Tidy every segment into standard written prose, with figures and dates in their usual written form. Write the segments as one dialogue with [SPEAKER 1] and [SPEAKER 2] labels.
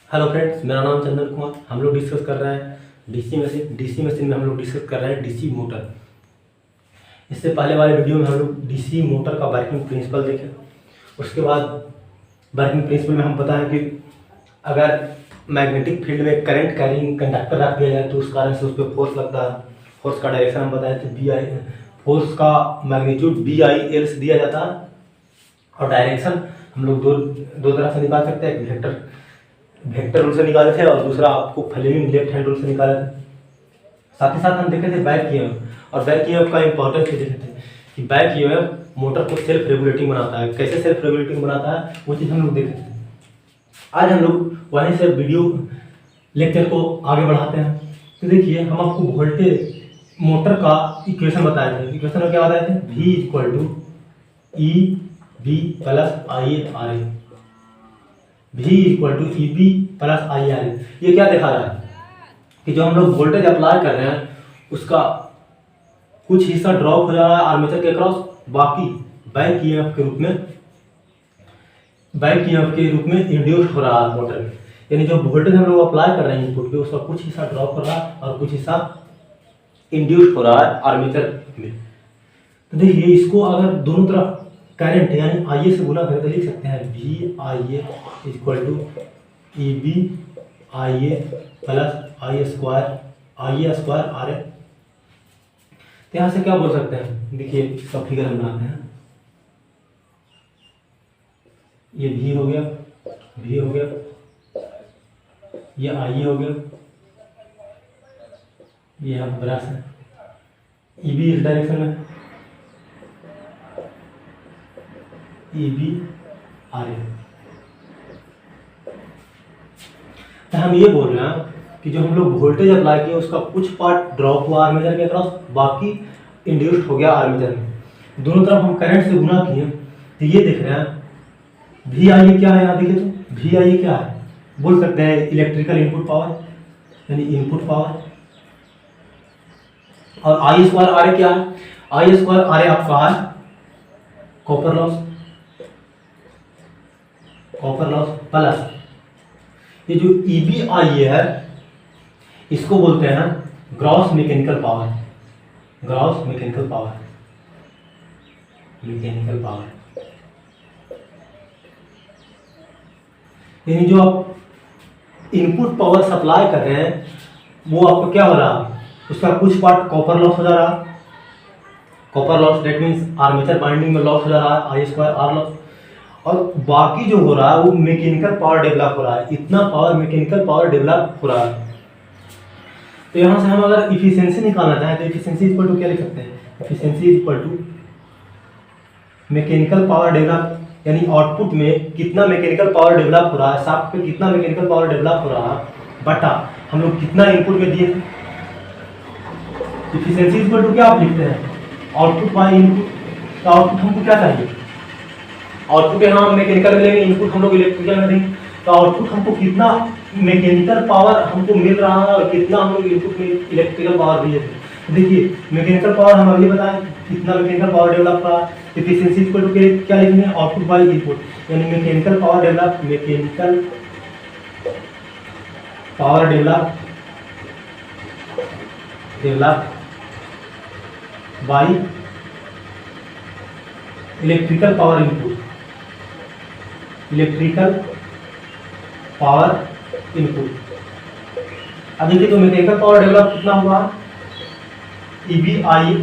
[SPEAKER 1] Hello friends, मेरा नाम चंदन कुमार। हम लोग डिस्कस कर रहे हैं डीसी मशीन में हम लोग डिस्कस कर रहे हैं डीसी मोटर। इससे पहले वाले वीडियो में हम लोग डीसी मोटर का वर्किंग प्रिंसिपल देखे। उसके बाद वर्किंग प्रिंसिपल में हम बताएं कि अगर मैग्नेटिक फील्ड में करंट कैरिंग कंडक्टर रख दिया जाए तो उस कारण से उस पर फोर्स लगता है। फोर्स का डायरेक्शन हम बताए थे बी आई, फोर्स का मैग्नीट्यूड BIL से दिया जाता है और डायरेक्शन हम लोग दो तरह से निकाल सकते हैं। एक वेक्टर रूल से निकाले थे और दूसरा आपको फ्लेमिंग लेफ्ट हैंड रूल से निकाले थे। साथ ही साथ हम देखे थे बैक ईएमएफ, और बैक ईएमएफ का इंपॉर्टेंस भी देखे थे कि बैक ईएमएफ मोटर को सेल्फ रेगुलेटिंग बनाता है। कैसे सेल्फ रेगुलेटिंग बनाता है वो चीज़ हम लोग देखे थे। आज हम लोग वहीं से वीडियो लेक्चर को आगे बढ़ाते हैं। तो देखिए, हम आपको वोल्टेज मोटर का इक्वेशन बताए थे। इक्वेशन में क्या बताए थे? V = EB + IARA। V = EB + IARA। ये क्या दिखा रहा है कि जो हम लोग वोल्टेज अप्लाई कर रहे हैं उसका कुछ हिस्सा ड्रॉप हो जा रहा है आर्मेचर के क्रॉस, बाकी बैक ईएमएफ के रूप में इंड्यूस हो रहा है मोटर में। यानी जो वोल्टेज हम लोग अप्लाई कर रहे हैं इनपुट पे उसका कुछ हिस्सा ड्रॉप हो रहा है और कुछ हिस्सा इंड्यूस हो रहा है आर्मेचर में। तो देखिए, इसको अगर दोनों तरफ करंट यानी IA से गुना करें तो लिख सकते हैं VIA = EB IA + IA² RA। तो यहाँ से क्या बोल सकते हैं? देखिए, इसका फिगर हम बनाते हैं। ये V हो गया, ये IA हो गया, ये यहाँ ब्रश है, EB इस डायरेक्शन में, EB RA। तो हम ये बोल रहे हैं कि जो हम लोग वोल्टेज अप्लाई किए उसका कुछ पार्ट ड्रॉप हुआ आर्मेचर के क्रॉस, बाकी इंड्यूस्ड हो गया आर्मेचर में। दोनों तरफ हम करंट से गुना किए तो ये देख रहे हैं VIA क्या है। यहाँ देखिए तो VIA क्या है? बोल सकते हैं इलेक्ट्रिकल इनपुट पावर यानी इनपुट पावर। और I² RA क्या है? I² RA आपका है कॉपर लॉस प्लस ये जो EBIA है इसको बोलते हैं ग्रॉस मैकेनिकल पावर। यानी जो आप इनपुट पावर सप्लाई कर रहे हैं वो आपको क्या हो रहा है? उसका कुछ पार्ट कॉपर लॉस हो जा रहा है। Copper loss that means armature binding में लॉस हो जा रहा है, I² R लॉस। और बाकी जो हो रहा है वो मैकेनिकल पावर डेवलप हो रहा है। इतना पावर मैकेनिकल पावर डेवलप हो रहा है। तो यहाँ से हम अगर इफिशियंसी निकालना चाहें तो इफिशियंसी इक्वल टू क्या लिख सकते हैं? Efficiency equal to mechanical power develop, यानी आउटपुट में कितना मैकेनिकल पावर डेवलप हो रहा है, शाफ्ट पे कितना मैकेनिकल पावर डेवलप हो रहा है बटा हम लोग कितना इनपुट में दिए थे। इफिशियंसी इक्वल टू क्या आप लिखते हैं? Output by input. तो आउटपुट हमको क्या चाहिए? आउटपुट यहाँ हम मैकेनिकल में लेंगे, इनपुट हम लोग इलेक्ट्रिकल में देंगे। तो आउटपुट हमको कितना मैकेनिकल पावर हमको मिल रहा है और कितना हम लोग इनपुट में इलेक्ट्रिकल पावर दिए थे। देखिए, मैकेनिकल पावर हम अभी बताएं कितना मैकेनिकल पावर डेवलप रहा है। एफिशिएंसी इक्वल टू क्या लिखेंगे? आउटपुट बाय इनपुट, यानी mechanical power develop by electrical power input. अब देखिए, तो मैकेनिकल पावर डेवलप कितना हुआ? EBIA।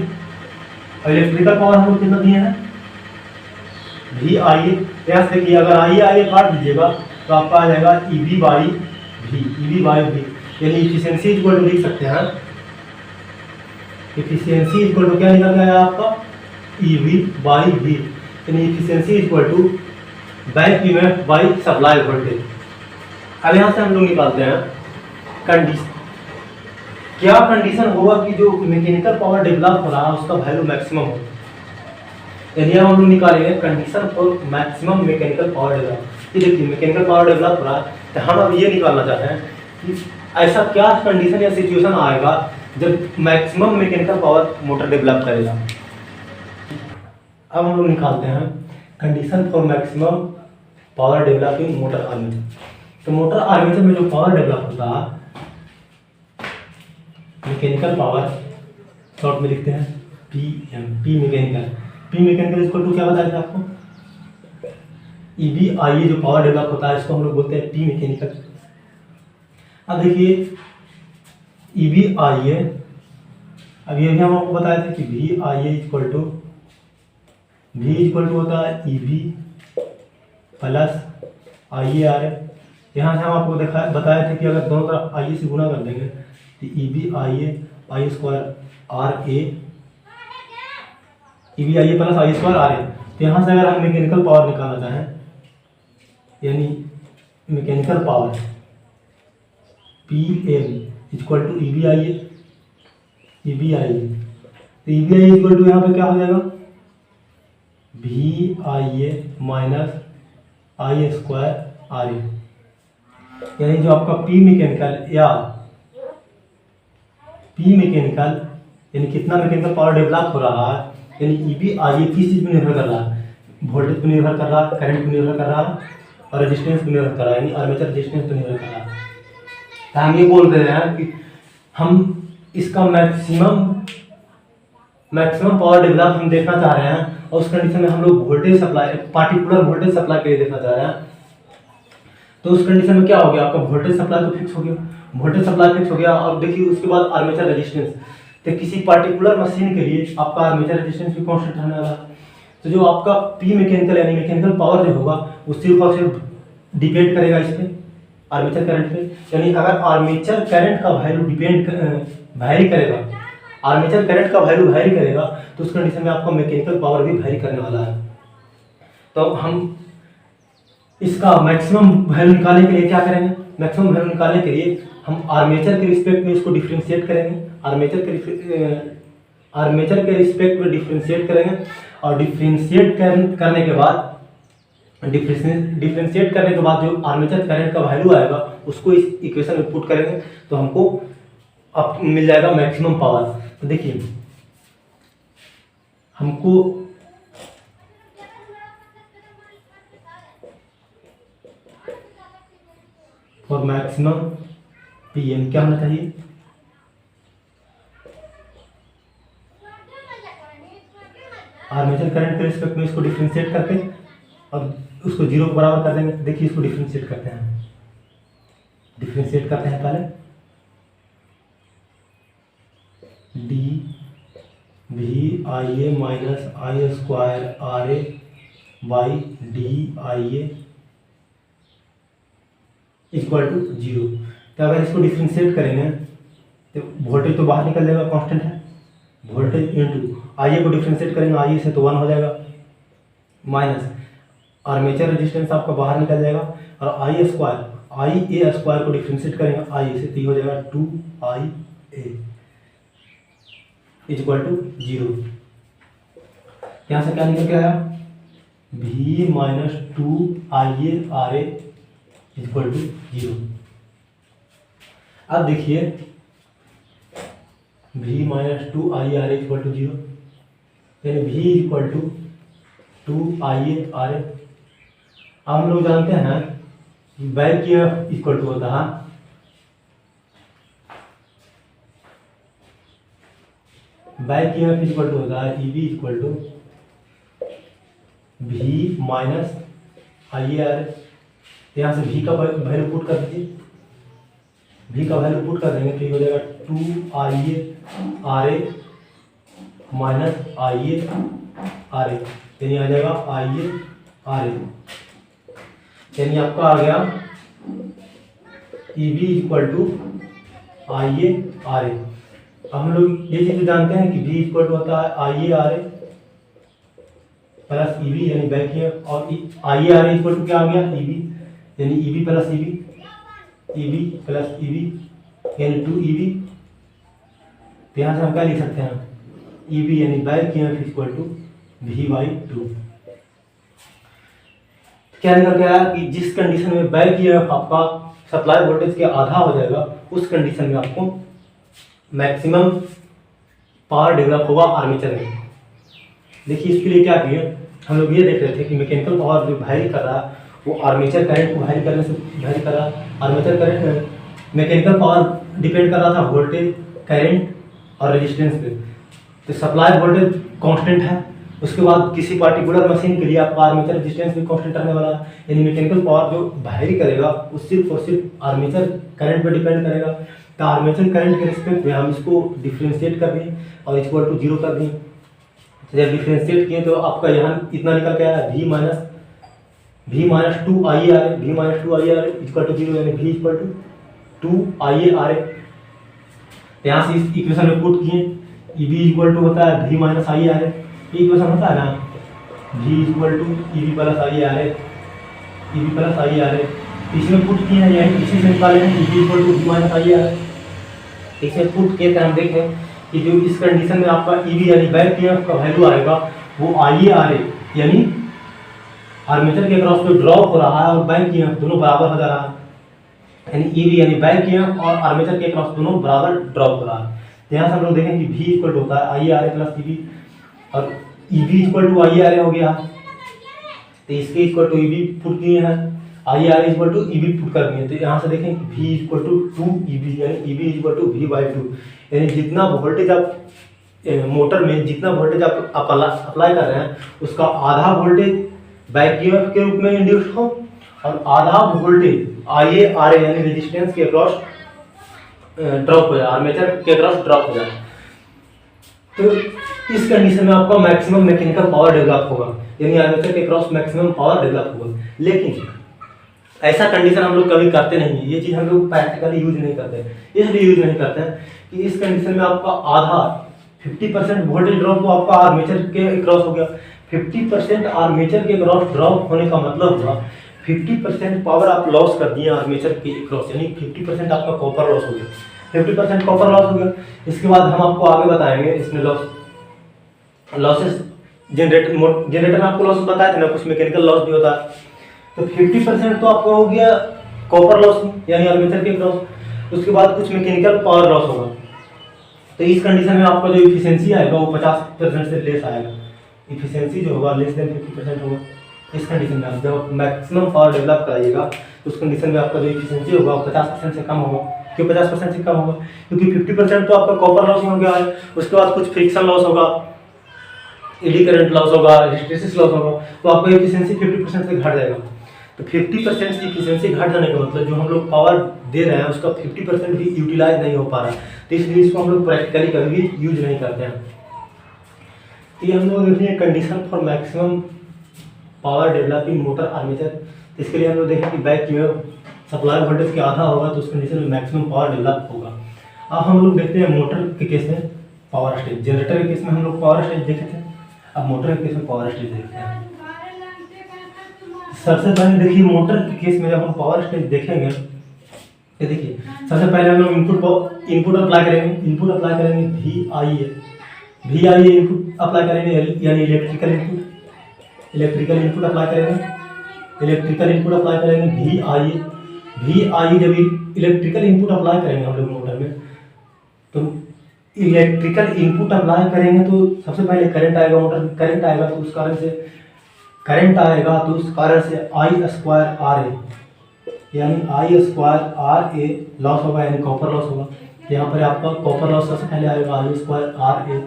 [SPEAKER 1] और इलेक्ट्रिकल पावर हम लोग कितना दिए हैं? VIA। यहाँ से देखिए, अगर IA काट दीजिएगा तो आपका आ जाएगा EB/V। यानी इफिशियंसी इक्वल टू लिख सकते हैं। इफिशियंसी इक्वल टू क्या निकल गया आपका? EB/V। यानी efficiency equal to back EMF by supply voltage. अब यहाँ से हम लोग निकालते हैं कंडीशन। क्या कंडीशन होगा कि जो मैकेनिकल पावर डेवलप हो रहा है उसका वैल्यू मैक्सिमम हो। यदि हम लोग निकालेंगे condition for maximum mechanical power develop. ये देखिए, मैकेनिकल पावर डेवलप हो रहा है तो हम अब ये निकालना चाहते हैं कि ऐसा क्या कंडीशन या सिचुएशन आएगा जब maximum mechanical power motor develop करेगा। अब हम लोग निकालते हैं condition for maximum power developing motor armature. तो मोटर आर्मेचर में जो पावर डेवलप होता है, मैकेनिकल पावर, शॉर्ट में लिखते हैं PM, P mechanical equal to क्या बताया था आपको, EBIA जो पावर डेवलप होता है इसको हम लोग बोलते हैं पी मैकेनिकल। अब देखिए EBIA, अब ये भी हम आपको बताए थे कि VIA इक्वल टू होता है EB प्लस IARA। यहाँ से हम आपको बताए थे कि अगर दोनों तरफ IA से गुणा कर देंगे तो EBIA I square RA, EBIA plus I square RA। तो यहाँ से अगर हम मैकेनिकल पावर निकालना चाहें, यानी mechanical power PM equal to EBIA, तो EBIA इक्वल टू यहाँ पे क्या हो जाएगा, VIA minus I square RA। यानी जो आपका P मैकेनिकल यानी कितना मैकेनिकल पावर डेवलप हो रहा है, यानी EBIA किस चीज़ पर निर्भर कर रहा है, वोल्टेज पर निर्भर कर रहा है, करंट पर निर्भर कर रहा है और रेजिस्टेंस पर निर्भर कर रहा है, यानी आर्मेचर रेजिस्टेंस पर निर्भर कर रहा है। तो हम ये बोल रहे हैं कि हम इसका मैक्सिमम पावर डेवलप हम देखना चाह रहे हैं और उस कंडीशन में हम लोग voltage supply, particular voltage supply के लिए देखना चाह रहे हैं। तो उस कंडीशन में क्या हो गया, आपका वोल्टेज सप्लाई तो फिक्स हो गया, और देखिए उसके बाद आर्मेचर रेजिस्टेंस, तो किसी पार्टिकुलर मशीन के लिए आपका आर्मेचर रेजिस्टेंस भी कांस्टेंट रहने वाला है। तो जो आपका पी मैकेनिकल यानी मैकेनिकल पावर जो होगा वो सिर्फ और सिर्फ डिपेंड करेगा इस पे, आर्मेचर करंट पे। यानी अगर आर्मेचर करंट का वैल्यू वैरी करेगा तो उस कंडीशन में आपका मैकेनिकल पावर भी वैरी करने वाला है। तो हम इसका मैक्सिमम वैल्यू निकालने के लिए क्या करेंगे, मैक्सिमम वैल्यू निकालने के लिए हम आर्मेचर के रिस्पेक्ट में इसको डिफरेंशिएट करेंगे, आर्मेचर के रिस्पेक्ट में डिफरेंशिएट करेंगे, और डिफरेंशिएट करने के बाद जो आर्मेचर करंट का वैल्यू आएगा उसको इस इक्वेशन में पुट करेंगे तो हमको अब मिल जाएगा मैक्सिमम पावर। तो देखिए हमको फॉर मैक्सिमम PM क्या होना चाहिए, आर्मेचर करंट के रिस्पेक्ट में इसको डिफरेंशिएट करके और उसको जीरो के बराबर कर देंगे। देखिए इसको डिफरेंशिएट करते हैं पहले DVIA minus I square RA by DIA equal to 0। तो अगर इसको डिफरेंशिएट करेंगे तो वोल्टेज तो बाहर निकल जाएगा, कांस्टेंट है, वोल्टेज इंटू IA को डिफरेंशिएट करेंगे IA से तो 1 हो जाएगा, माइनस आर्मेचर रेजिस्टेंस आपका बाहर निकल जाएगा, और IA स्क्वायर को डिफरेंशिएट करेंगे IA से तो ये हो जाएगा 2IA इक्वल टू 0। यहाँ से क्या निकल के आया, V minus 2IA RA equal to 0। अब देखिए V minus 2IA RA equal to 0, यानी V equal to 2IA RA। अब हम लोग जानते हैं बैक ईएमएफ इक्वल टू होता है EB equal to V minus IARA। यहाँ से V का वैल्यू पुट कर दीजिए, V का वैल्यू पुट कर देंगे तो ये हो जाएगा 2IA RA माइनस IARA, यानी आ जाएगा IARA, यानी आपका आ गया EB इक्वल टू IARA। हम लोग ये चीज़ जानते हैं कि V इक्वल टू होता है IARA प्लस EB यानी बैक ईएमएफ, और IARA इक्वल टू क्या आ गया EB, यानी EB प्लस EB यानी 2EB। तो यहाँ से हम क्या लिख सकते हैं, EB यानी back EMF equal to V/2। क्या निकल गया कि जिस कंडीशन में बैक ईएमएफ आपका सप्लाई वोल्टेज के आधा हो जाएगा उस कंडीशन में आपको मैक्सिमम पावर डेवलप होगा आर्मेचर में। देखिए इसके लिए क्या किए हम लोग, ये देख रहे थे कि मैकेनिकल पावर जो वैरी कर रहा है वो आर्मेचर करंट को वैरी करने से वैरी कर रहा। Armature current mechanical power depend कर रहा था वोल्टेज, करंट और रेजिस्टेंस पे। तो सप्लाई वोल्टेज कांस्टेंट है, उसके बाद किसी पार्टिकुलर मशीन के लिए आपका आर्मेचर रेजिस्टेंस भी कांस्टेंट रहने वाला है। यानी मैकेनिकल पावर जो वैरी करेगा वो सिर्फ और सिर्फ आर्मेचर करंट पे डिपेंड करेगा। तो आर्मेचर करंट के रिस्पेक्ट में हम इसको डिफ्रेंशिएट कर दें और इक्वल टू 0 कर दें। जब डिफ्रेंशिएट किए तो आपका यहाँ इतना निकल के आया v minus 2IARA, v minus 2IARA equal to 0, यानी v इक्वल टू 2IARA। यहाँ से इस इक्वेशन में पुट किए, EB इक्वल टू होता है v माइनस IARA, इक्वेशन होता है ना, v equal to EB plus IARA, EB plus IARA। इसमें पुट किए हैं, यानी इसी से निकाले हैं EB equal to v minus IARA। इसमें पुट किए तो हम देखें कि जो इस कंडीशन में आपका EB यानी बैक ईएमएफ का वैल्यू आएगा वो IARA यानी आर्मेचर के क्रॉस पे ड्रॉप हो रहा है और बैक ईएमएफ दोनों बराबर हो जा रहा है। यानी EB यानी बैक ईएमएफ और आर्मेचर के क्रॉस दोनों बराबर ड्रॉप हो रहा है। तो यहाँ से हम लोग देखें कि V इक्वल होता है IARA प्लस EB और EB इक्वल टू IARA हो गया। तो इसके इक्वल टू EB पुट किए हैं, IARA equal to EB put कर दिए। तो यहाँ से देखें कि V इक्वल टू 2EB यानी EB इक्वल टू V/2, यानी जितना वोल्टेज आप मोटर में जितना वोल्टेज आप अप्लाई कर रहे हैं उसका आधा वोल्टेज बैक ईएमएफ के रूप में इंड्यूस हो और आधा वोल्टेज IARA यानी रेजिस्टेंस के अक्रॉस ड्रॉप हो जाए, आर्मेचर के अक्रॉस ड्रॉप हो जाए। तो इस कंडीशन में आपका मैक्सिमम मैकेनिकल पावर डेवलप होगा, यानी आर्मेचर के अक्रॉस मैक्सिमम पावर डेवलप होगा। लेकिन ऐसा कंडीशन हम लोग कभी करते नहीं है, ये चीज़ हम लोग प्रैक्टिकली यूज नहीं करते। इसलिए यूज नहीं करते हैं कि इस कंडीशन में आपका आधा 50% वोल्टेज ड्रॉप तो आपका आर्मेचर के अक्रॉस हो गया। 50% आर्मेचर के अक्रॉस ड्रॉप होने का मतलब हुआ 50% पावर आप लॉस कर दिए आर्मेचर के अक्रॉस, यानी 50% आपका कॉपर लॉस हो गया। 50% कॉपर लॉस हो गया। इसके बाद हम आपको आगे बताएंगे इसमें लॉसेस जनरेटर में आपको लॉस बताया था ना, कुछ मैकेनिकल लॉस भी होता है। तो 50% तो आपका हो गया कॉपर लॉस यानी आर्मेचर के क्रॉस। उसके बाद कुछ मैकेनिकल पावर लॉस होगा। तो इस कंडीशन में आपका जो इफिशियंसी आएगा वो 50% से लेस आएगा। इफिशियंसी जो होगा लेस देन 50% होगा। इस कंडीशन में आप जब मैक्सिमम पावर डेवलप कराइएगा तो उस कंडीशन में आपका जो इफिशियंसी होगा वो 50% से कम होगा। क्यों 50% से कम होगा? क्योंकि 50% तो आपका कॉपर लॉस हो गया है। उसके बाद कुछ फ्रिक्शन लॉस होगा, एडी करंट लॉस होगा, हिस्टेरिसिस लॉस होगा, तो आपका इफिशियंसी 50% से घट जाएगा। तो 50% की इफिशियंसी घट जाने का मतलब जो हम लोग पावर दे रहे हैं उसका 50% भी यूटिलाइज नहीं हो पा रहा है। तो इसलिए इसको हम लोग प्रैक्टिकली कभी भी यूज नहीं करते हैं। तो ये हम लोग देखेंगे condition for maximum power developing motor armature. इसके लिए हम लोग देखें कि बैक ईएमएफ सप्लाई वोल्टेज के आधा होगा तो उस कंडीशन में मैक्सिमम पावर डेवलप होगा। अब हम लोग देखते हैं मोटर के केस में पावर स्टेज। जनरेटर के केस में हम लोग पावर स्टेज देखे थे, अब मोटर के केस में पावर स्टेज देखते हैं। सबसे पहले देखिए मोटर के केस में जब हम पावर स्टेज देखेंगे, ये देखिए सबसे पहले हम लोग इनपुट अप्लाई करेंगे। इनपुट अप्लाई करेंगे VIA इनपुट अप्लाई करेंगे, यानी इलेक्ट्रिकल इनपुट अप्लाई करेंगे। इलेक्ट्रिकल इनपुट अप्लाई करेंगे VIA जब इलेक्ट्रिकल इनपुट अप्लाई करेंगे हम लोग मोटर में, तो इलेक्ट्रिकल इनपुट अप्लाई करेंगे तो सबसे पहले करंट आएगा, मोटर में करंट आएगा तो उस कारण से I2RA यानी I2RA लॉस होगा, यानी कॉपर लॉस होगा। यहाँ पर आपका कॉपर लॉस सबसे पहले आएगा, I2RA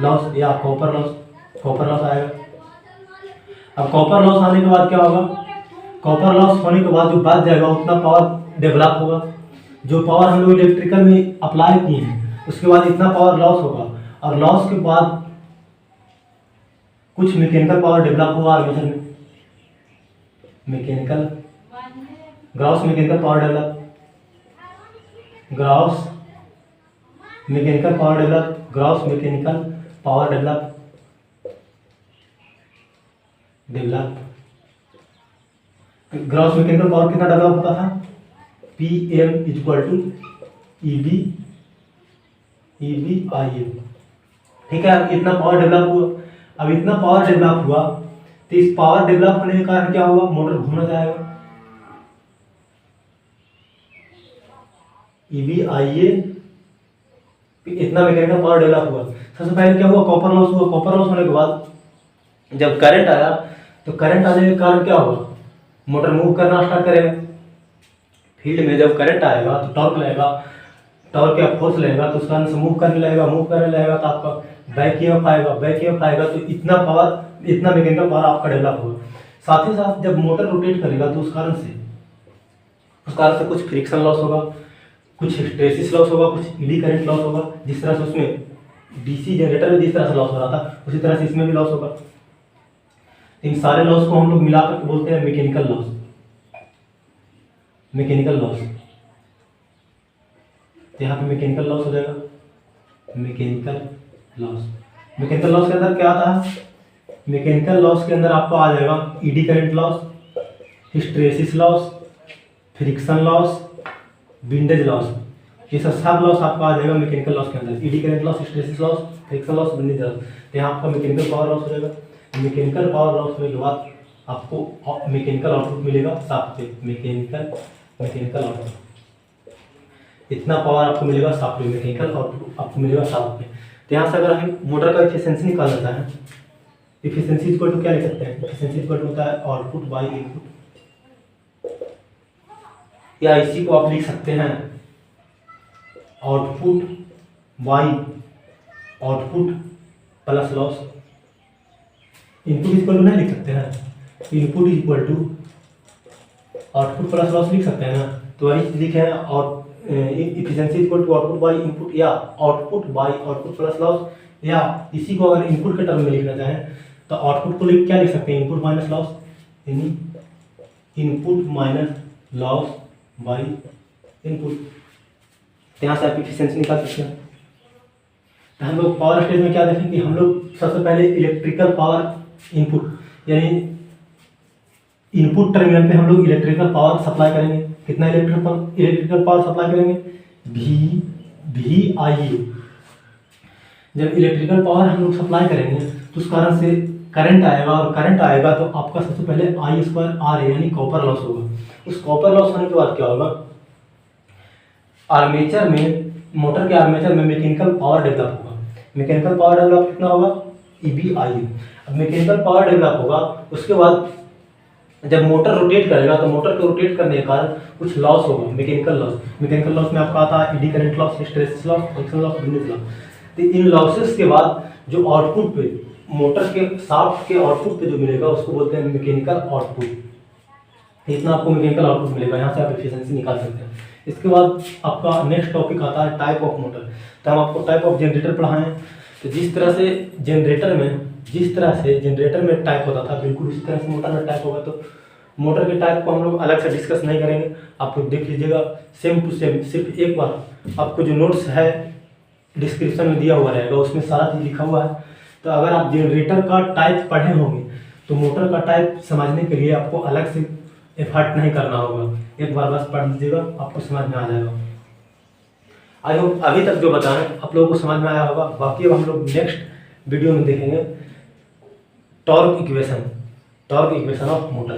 [SPEAKER 1] लॉस या कॉपर लॉस आएगा। अब कॉपर लॉस आने के बाद क्या होगा? कॉपर लॉस होने के बाद जो बच जाएगा उतना पावर डेवलप होगा। जो पावर हम लोग इलेक्ट्रिकल में अप्लाई किए हैं उसके बाद इतना पावर लॉस होगा, और लॉस के बाद कुछ मैकेनिकल पावर डेवलप होगा आर्मेचर में। Gross mechanical power gross mechanical power कितना डेवलप होता था? PM equal to EBIA। ठीक है, अब इतना पावर डेवलप हुआ। अब इतना पावर डेवलप हुआ तो इस पावर डेवलप होने के कारण क्या होगा? मोटर घूमना जाएगा। EBIA इतना मैकेनिकल पावर डेवलप हुआ। सबसे पहले क्या हुआ? कॉपर लॉस हुआ। कॉपर लॉस होने के बाद जब करंट आया तो करंट आने के कारण क्या होगा? मोटर मूव करना स्टार्ट करेगा। फील्ड में जब करंट आएगा तो टॉर्क लगेगा, टॉर्क या फोर्स लगेगा तो उसका अंदर से मूव करने लगेगा तो आपका बैक ईएमएफ आएगा तो इतना पावर, इतना मैकेनिकल पावर आपका डेवलप होगा। साथ ही साथ जब मोटर रोटेट करेगा तो उस कारण से कुछ फ्रिक्शन लॉस होगा, कुछ हिस्टैरिसीस लॉस होगा, कुछ ईडी करंट लॉस होगा। जिस तरह से उसमें डीसी जनरेटर में जिस तरह से लॉस हो रहा था उसी तरह से इसमें भी लॉस होगा। इन सारे लॉस को हम लोग मिलाकर बोलते हैं मैकेनिकल लॉस। तो यहाँ पे मैकेनिकल लॉस हो जाएगा। मैकेनिकल लॉस के अंदर क्या आता है? मैकेनिकल लॉस के अंदर आपको आ जाएगा eddy current loss, hysteresis loss, friction loss, windage loss. ये सब लॉस आपका आ जाएगा मैकेनिकल लॉस के अंदर। Eddy current loss, hysteresis loss, friction loss, windage loss. तो यहाँ आपका मैकेनिकल पावर लॉस हो जाएगा। मैकेनिकल पावर लॉस होने के बाद आपको मैकेनिकल आउटपुट मिलेगा शाफ्ट पे। मैकेनिकल आउटपुट इतना पावर आपको मिलेगा शाफ्ट पे, मैकेनिकल आउटपुट आपको मिलेगा शाफ्ट पे। तो यहाँ से अगर हम मोटर का एफिशिएंसी निकालना है, एफिशिएंसी इक्वल टू क्या लिख सकते हैं? एफिशिएंसी इक्वल टू होता है आउटपुट बाई इनपुट, या इसी को आप लिख सकते हैं output by output plus loss. Input equal to नहीं लिख सकते हैं? Input equal to output plus loss लिख सकते हैं ना। तो वही लिखे हैं और efficiency equal to output by input, या output by output plus loss, या इसी को अगर इनपुट के टर्म में लिखना चाहें तो आउटपुट को क्या लिख सकते हैं? इनपुट माइनस लॉस, यानी input minus loss by input. यहाँ से आप एफिशिएंसी निकाल सकते हैं। तो हम लोग पावर स्टेज में क्या देखें कि हम लोग सबसे पहले इलेक्ट्रिकल पावर इनपुट, यानी इनपुट टर्मिनल पे हम लोग इलेक्ट्रिकल पावर सप्लाई करेंगे। कितना इलेक्ट्रिकल पावर सप्लाई करेंगे? VIU। जब इलेक्ट्रिकल पावर हम लोग सप्लाई करेंगे तो उस कारण से करंट आएगा, और करंट आएगा तो आपका सबसे पहले I2R यानी कॉपर लॉस होगा। उस कॉपर लॉस होने के बाद क्या होगा? आर्मेचर में, मोटर के आर्मेचर में मैकेनिकल पावर डेवलप होगा। मैकेनिकल पावर डेवलप कितना होगा? EBIU। अब मैकेनिकल पावर डेवलप होगा, उसके बाद जब मोटर रोटेट करेगा तो मोटर को रोटेट करने के कारण कुछ लॉस होगा, मैकेनिकल लॉस में आपका आता है eddy current loss, hysteresis loss, friction loss, windage loss. तो इन लॉसेस के बाद जो आउटपुट पे, मोटर के शाफ्ट के आउटपुट पे जो मिलेगा उसको बोलते हैं मैकेनिकल आउटपुट। इतना आपको मैकेनिकल आउटपुट मिलेगा। यहाँ से आप एफिशिएंसी निकाल सकते हैं। इसके बाद आपका नेक्स्ट टॉपिक आता है टाइप ऑफ मोटर। तो हम आपको टाइप ऑफ जनरेटर पढ़ाएं। तो जिस तरह से जनरेटर में टाइप होता था, बिल्कुल उसी तरह से मोटर में टाइप होगा। तो मोटर के टाइप को हम लोग अलग से डिस्कस नहीं करेंगे, आप लोग देख लीजिएगा सेम टू सेम। सिर्फ एक बार आपको जो नोट्स है डिस्क्रिप्शन में दिया हुआ रहेगा, उसमें सारा चीज़ लिखा हुआ है। तो अगर आप जनरेटर का टाइप पढ़े होंगे तो मोटर का टाइप समझने के लिए आपको अलग से एफर्ट नहीं करना होगा। एक बार बस पढ़ लीजिएगा, आपको समझ में आ जाएगा। आई होप अभी तक जो बताएं आप लोगों को समझ में आया होगा। बाकी अब हम लोग नेक्स्ट वीडियो में देखेंगे टॉर्क इक्वेशन ऑफ मोटर।